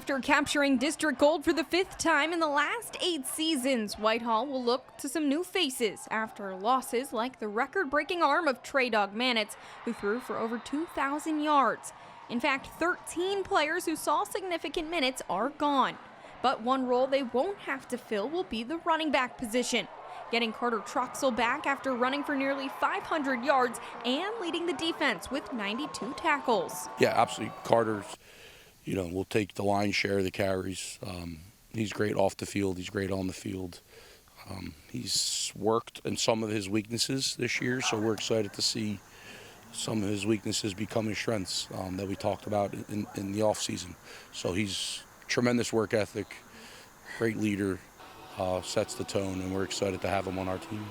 After capturing district gold for the 5th time in the last 8 seasons, Whitehall will look to some new faces after losses like the record-breaking arm of Trey Dog Manitz, who threw for over 2,000 yards. In fact, 13 players who saw significant minutes are gone. But one role they won't have to fill will be the running back position, getting Carter Troxell back after running for nearly 500 yards and leading the defense with 92 tackles. Yeah, absolutely. Carter's, will take the lion's share of the carries. He's great off the field. He's great on the field. He's worked in some of his weaknesses this year, so we're excited to see some of his weaknesses becoming strengths that we talked about in the offseason. So he's tremendous work ethic, great leader, sets the tone, and we're excited to have him on our team.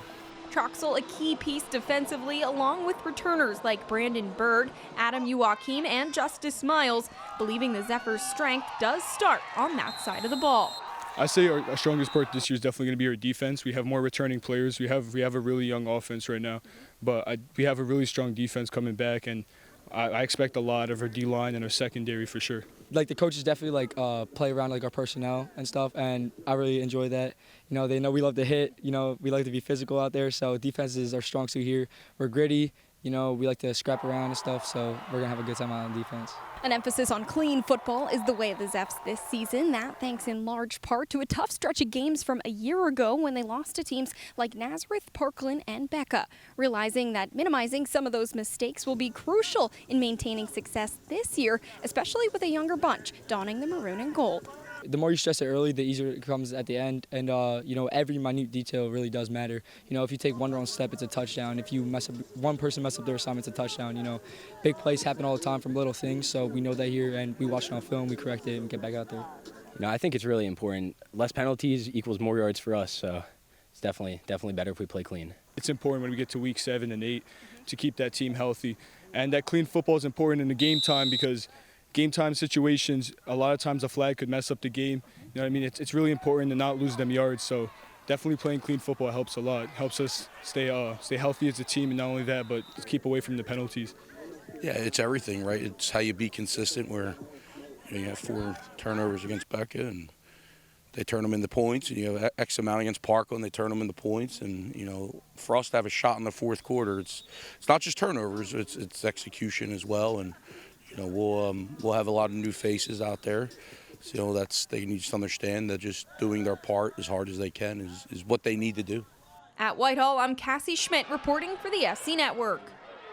Troxell a key piece defensively, along with returners like Brandon Bird, Adam Uwakim, and Justice Miles, believing the Zephs' strength does start on that side of the ball. I say our strongest part this year is definitely going to be our defense. We have more returning players. We have a really young offense right now, but we have a really strong defense coming back, and I expect a lot of our D-line and our secondary for sure. Like the coaches definitely play around our personnel and stuff, and I really enjoy that. They know we love to hit. We like to be physical out there. So defense is our strong suit here. We're gritty. We like to scrap around and stuff. So we're gonna have a good time out on defense. An emphasis on clean football is the way of the Zephs this season. That thanks in large part to a tough stretch of games from a year ago when they lost to teams like Nazareth, Parkland, and Becca. Realizing that minimizing some of those mistakes will be crucial in maintaining success this year, especially with a younger bunch donning the maroon and gold. The more you stress it early, the easier it comes at the end. And, every minute detail really does matter. If you take one wrong step, it's a touchdown. If you one person mess up their assignment, it's a touchdown. Big plays happen all the time from little things. So we know that here, and we watch it on film, we correct it, and get back out there. I think it's really important. Less penalties equals more yards for us. So it's definitely better if we play clean. It's important when we get to week 7 and 8 to keep that team healthy. And that clean football is important in the game time because game time situations, a lot of times a flag could mess up the game. It's really important to not lose them yards. So definitely playing clean football helps a lot. Helps us stay healthy as a team, and not only that, but keep away from the penalties. Yeah, it's everything, right? It's how you be consistent where you have 4 turnovers against Becca, and they turn them into points, and you have X amount against Parkland, they turn them into points. And, for us to have a shot in the fourth quarter, it's not just turnovers, it's execution as well. And we'll have a lot of new faces out there. So they need to understand that just doing their part as hard as they can is what they need to do. At Whitehall, I'm Cassie Schmidt reporting for the SC Network.